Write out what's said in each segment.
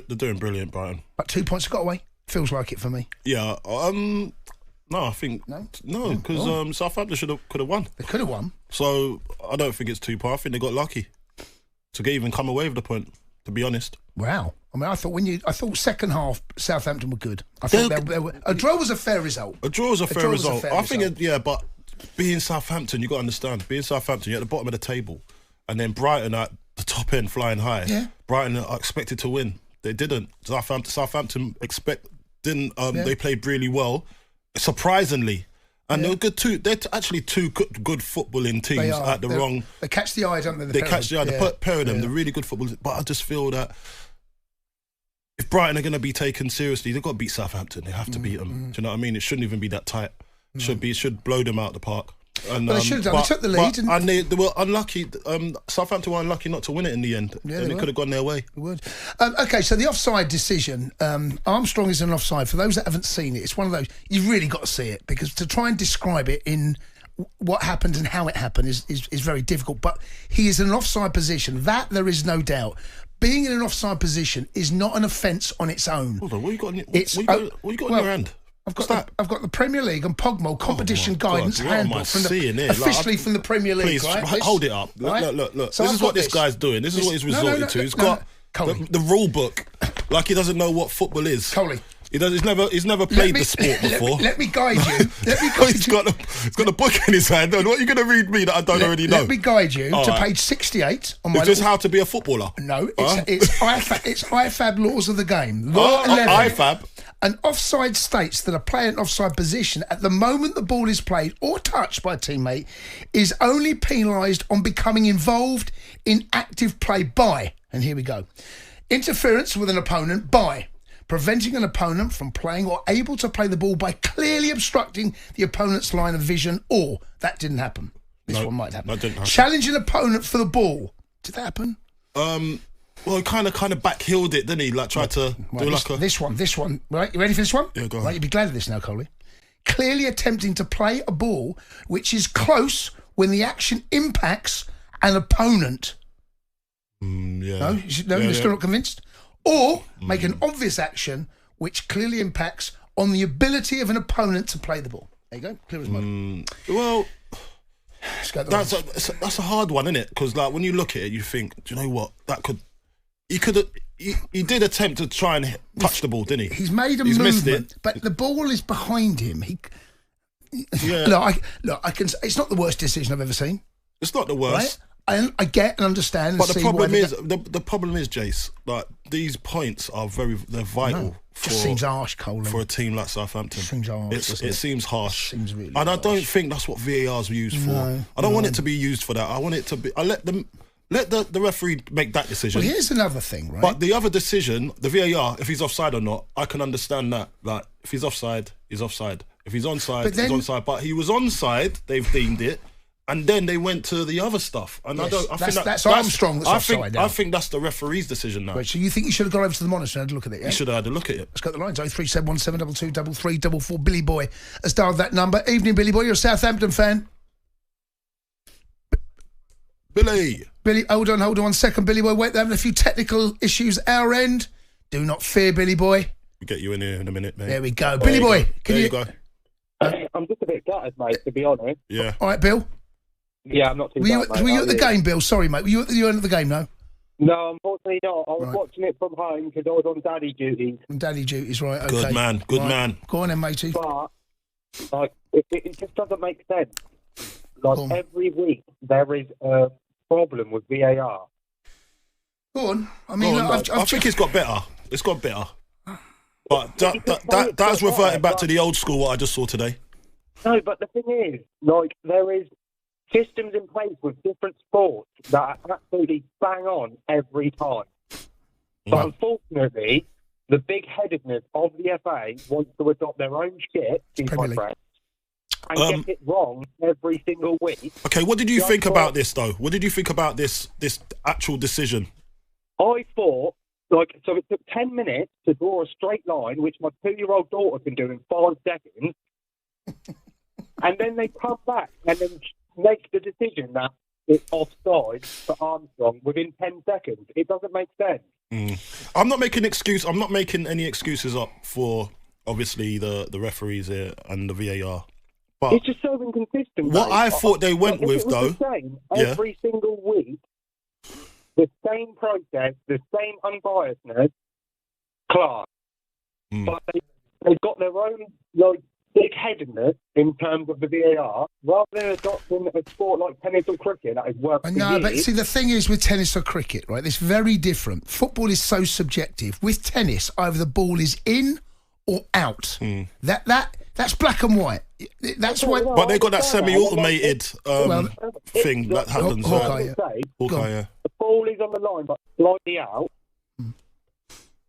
doing brilliant, Brighton. But 2 points got away. Feels like it for me. Yeah. No, I think no, because Southampton could have won. They could have won. So I don't think it's 2 points. I think they got lucky to even come away with the point. To be honest. Wow. I mean, I thought second half Southampton were good. I thought a draw was a fair result. A draw was a fair result. But being Southampton, you got to understand. Being Southampton, you're at the bottom of the table, and then Brighton at the top end flying high. Yeah. Brighton are expected to win. They didn't. Southampton didn't. They played really well, surprisingly. And they're good too. They're actually two good footballing teams at the wrong. They catch the eye, don't they? They catch the eye. The pair of them, they're really good footballers. But I just feel that if Brighton are going to be taken seriously, they've got to beat Southampton. They have to beat them. Do you know what I mean? It shouldn't even be that tight. It should blow them out the park. And, they should have done. They took the lead, and they were unlucky. Southampton were unlucky not to win it in the end. Yeah, they could have gone their way. They would. Okay, so the offside decision. Armstrong is an offside. For those that haven't seen it, it's one of those you've really got to see it, because to try and describe it in what happened and how it happened is very difficult. But he is in an offside position. That there is no doubt. Being in an offside position is not an offence on its own. Hold on, what you got in your hand? I've got the Premier League and Pogmo competition guidance handbook from the Premier League. Please, right? hold it up. Right? Look. So this is what this guy's doing. This is what he's resorted to. He's got the rule book, like he doesn't know what football is. Coley. He's never played the sport before. Let me guide you. He's got a book in his hand. What are you going to read me that I don't already know? Let me guide you to page 68 on my. Is this how to be a footballer? No, it's IFAB laws of the game. Law 11. IFAB. An offside states that a player in offside position at the moment the ball is played or touched by a teammate is only penalised on becoming involved in active play by, and here we go, interference with an opponent by, preventing an opponent from playing or able to play the ball by clearly obstructing the opponent's line of vision, or that didn't happen. This one might happen. That didn't happen. Challenging an opponent for the ball. Did that happen? Well, he kind of backheeled it, didn't he? Like tried to do this one. Right, you ready for this one? Yeah, go on. Right, you'll be glad of this now, Coley. Clearly attempting to play a ball which is close when the action impacts an opponent. Yeah. You're still not convinced? Or make an obvious action which clearly impacts on the ability of an opponent to play the ball. There you go. Clear as mud. Well, that's a hard one, isn't it? Because like when you look at it, you think, do you know what? He did attempt to try and touch the ball, didn't he? He's made a movement, but the ball is behind him. I can. It's not the worst decision I've ever seen. It's not the worst. Right? I get and understand. But the problem is, Jace, like these points are they're vital. Just seems harsh, Colin. For a team like Southampton. Seems harsh. It seems harsh. Seems really and harsh. I don't think that's what VAR's used for. I don't want it to be used for that. I want it to be. I let the referee make that decision. Well, here's another thing, right? But the other decision, the VAR, if he's offside or not, I can understand that. Like if he's offside, he's offside. If he's onside, he's onside. But he was onside. They've deemed it. And then they went to the other stuff, and yes, I think that's Armstrong. That's offside. I think that's the referee's decision now. Right, so you think you should have gone over to the monitor and had a look at it? Yeah? You should have had a look at it. Let's go to the lines. 03717223344. Billy Boy has dialed that number. Evening, Billy Boy. You're a Southampton fan. Billy, hold on 1 second, Billy Boy. Wait, they're having a few technical issues at our end. Do not fear, Billy Boy. We'll get you in here in a minute, mate. There we go, Billy Boy. There you go. I'm just a bit gutted, mate. To be honest. Yeah. All right, Bill. Yeah, I'm not too bad, were you at the game, Bill? Sorry, mate. Were you at the game, no? No, unfortunately not. I was watching it from home because I was on daddy duties. Daddy duties, right, okay. Good man. Go on then, matey. But, it just doesn't make sense. Like, every week there is a problem with VAR. Go on. I mean, I think it's got better. It's got better. But that's reverting back to the old school, what I just saw today. No, but the thing is, like, there is systems in place with different sports that are absolutely bang on every time. But unfortunately, the big-headedness of the FA wants to adopt their own shit, and get it wrong every single week. Okay, what did you think about this, though? What did you think about this actual decision? I thought, so it took 10 minutes to draw a straight line, which my 2-year-old daughter can do in 5 seconds. And then they come back and then make the decision that it's offside for Armstrong within 10 seconds. It doesn't make sense. I'm not making any excuses up for obviously the referees here and the VAR. But it's just so inconsistent. What I thought they went with, though, the same every single week, the same process, the same unbiasedness, class. But they've got their own big-headedness in terms of the VAR, rather than adopting a sport like tennis or cricket that has worked for years. But see, the thing is with tennis or cricket, right? It's very different. Football is so subjective. With tennis, either the ball is in or out. That's black and white. That's why. But they got that semi-automated thing that happens. Hawkeye, yeah. The ball is on the line, but slightly out.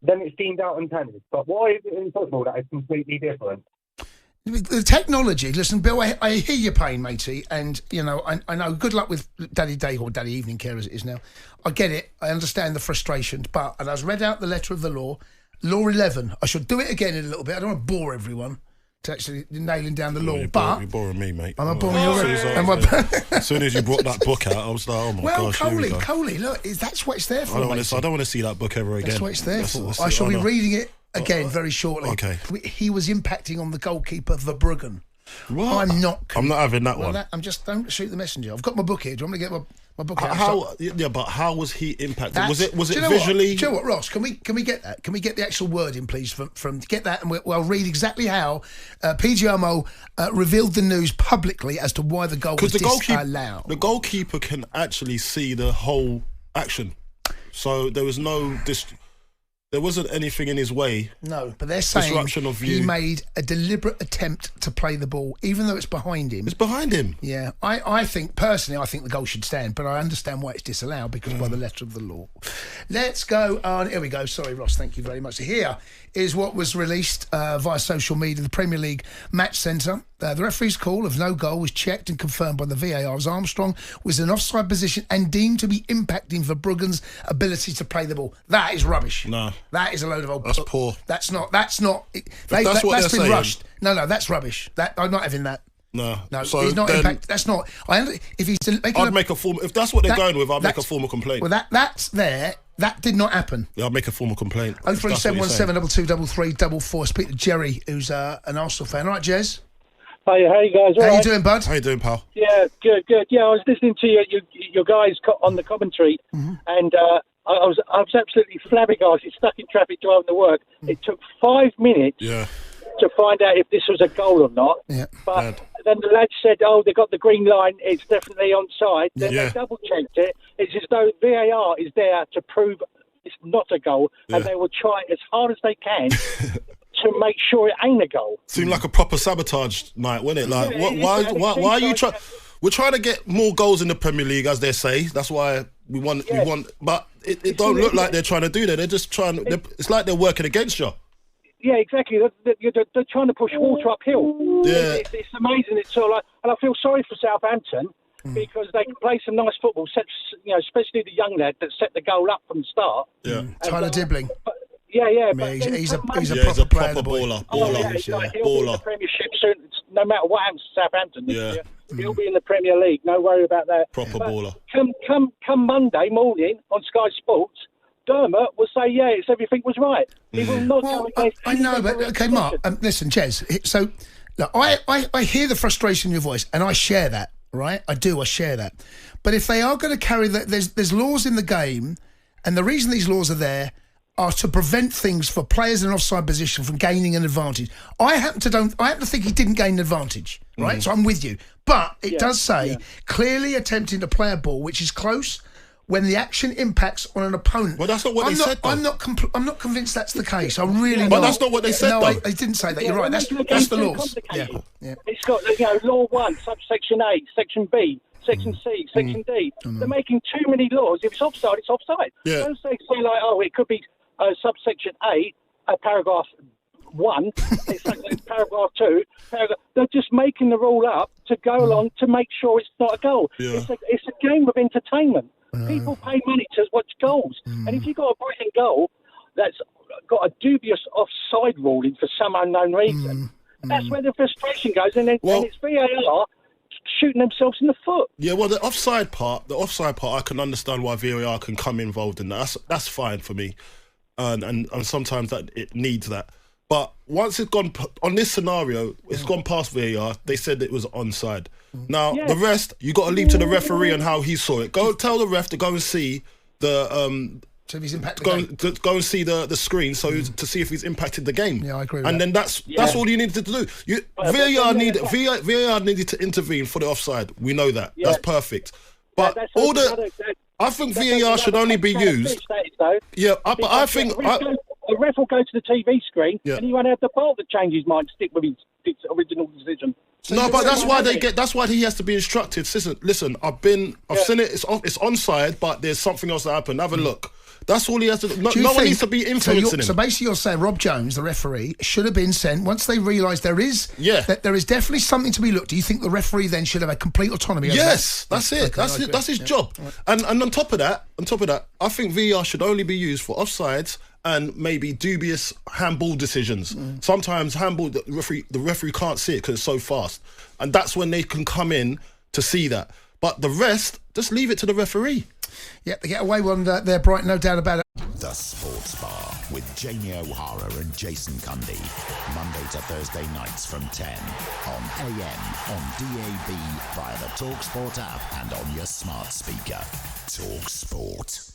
Then it's deemed out in tennis. But why is it in football that is completely different? The technology. Listen, Bill, I hear your pain, matey, and I know. Good luck with Daddy Day or Daddy Evening Care as it is now. I get it. I understand the frustration, but and I was read out the letter of the law, Law 11. I should do it again in a little bit. I don't want to bore everyone to actually nailing down the law. You're boring me, mate. I'm not boring you already. As soon as you brought that book out, I was like, oh my gosh. Well, Coley, look, that's what it's there for. I don't want to see that book ever again. That's what it's there for. I shall be reading it again very shortly. Okay. He was impacting on the goalkeeper, Verbruggen. What? I'm not having that one. Don't shoot the messenger. I've got my book here. Do you want me to get my book out? But how was he impacted? Was it visually? Do you know what, Ross? Can we get that? Can we get the actual wording, please, from get that, and we'll read exactly how PGMO revealed the news publicly as to why the goal was disallowed. The goalkeeper can actually see the whole action, so there was there wasn't anything in his way. No, but they're saying disruption of view. He made a deliberate attempt to play the ball, even though it's behind him. It's behind him. Yeah, I think the goal should stand, but I understand why it's disallowed because by the letter of the law. Let's go on. Here we go. Sorry, Ross. Thank you very much. So here is what was released via social media. The Premier League Match Centre. The referee's call of no goal was checked and confirmed by the VAR as Armstrong was in offside position and deemed to be impacting Verbruggen's ability to play the ball. That is rubbish. No. That is a load of old... That's poor. That's not... That's been saying. Rushed. No, that's rubbish. I'm not having that. No. So he's not impact. That's not... If he's... I'd make a formal... If that's what they're going with, I'd make a formal complaint. Well, that's there... That did not happen. Yeah, I'll make a formal complaint. 03717 223344. Speak to Jerry, who's an Arsenal fan. All right, Jez? Hey, how you guys? How you doing, bud? How you doing, pal? Yeah, good. Yeah, I was listening to your guys on the commentary, and I was absolutely flabbergasted, stuck in traffic driving to work. It took 5 minutes to find out if this was a goal or not. Yeah. But then the lads said, they got the green line, it's definitely onside. Then they double-checked it. It's as though VAR is there to prove it's not a goal, and they will try as hard as they can to make sure it ain't a goal. Seemed like a proper sabotage night, wasn't it? Like, why are you trying... We're trying to get more goals in the Premier League, as they say. That's why we want... But it don't look like they're trying to do that. They're just trying... It's like they're working against you. Yeah, exactly. They're trying to push water uphill. Yeah. It's amazing. It's sort of like, and I feel sorry for Southampton because they can play some nice football, especially the young lad that set the goal up from the start. Yeah. Tyler Dibbling. But he's a proper player. Baller. He'll be in the Premiership soon. No matter what happens to Southampton this year, he'll be in the Premier League. No worry about that. Proper baller. Come Monday morning on Sky Sports, Dermot will say, everything was right. He will not go against... I know, but okay, Mark, listen, Jez, so look, I hear the frustration in your voice, and I share that, right? I share that. But if they are going to carry that, there's laws in the game, and the reason these laws are there are to prevent things for players in an offside position from gaining an advantage. I happen to think he didn't gain an advantage, right? So I'm with you. But it does say clearly attempting to play a ball which is close when the action impacts on an opponent. Well, that's not what they said, though. I'm not convinced that's the case. I'm really not. But that's not what they said, though. No, I didn't say that. You're right. That's the laws. Yeah. It's got, Law 1, subsection A, Section B, Section C, Section D. They're making too many laws. If it's offside, it's offside. Yeah. Don't say like, it could be subsection A, paragraph 1, it's like paragraph 2. They're just making the rule up to go along to make sure it's not a goal. Yeah. It's a game of entertainment. People pay money to watch goals. And if you've got a brilliant goal that's got a dubious offside ruling for some unknown reason, that's where the frustration goes. And it's VAR shooting themselves in the foot. Yeah, well, the offside part, I can understand why VAR can come involved in that. That's fine for me, and sometimes that it needs that. But once it's gone on this scenario, it's gone past VAR. They said it was onside. Now the rest, you got to leave to the referee and how he saw it. Go tell the ref to go and see the. So if he's impacted go and see the screen to see if he's impacted the game. Yeah, I agree with and that. then that's all you needed to do. VAR needed to intervene for the offside. We know that. Yeah. That's perfect. But I think VAR should only be used. Yeah, but I think the ref will go to the TV screen and he won't have the ball to change his mind, stick with his original decision. So no, but that's why he has to be instructed. Listen, I've seen it. It's onside, but there's something else that happened. Have a look. That's all he has to do. No one needs to be influencing him. So basically you're saying Rob Jones, the referee, should have been sent, once they realised there is definitely something to be looked at, do you think the referee then should have a complete autonomy over Yes, that's it. Okay, that's his job. Right. And on top of that, I think VAR should only be used for offsides and maybe dubious handball decisions. Sometimes handball, the referee can't see it because it's so fast. And that's when they can come in to see that. But the rest, just leave it to the referee. Yeah, they get away one there, Brighton, no doubt about it. The Sports Bar with Jamie O'Hara and Jason Cundy. Monday to Thursday nights from 10 on AM, on DAB, via the talkSPORT app and on your smart speaker. talkSPORT.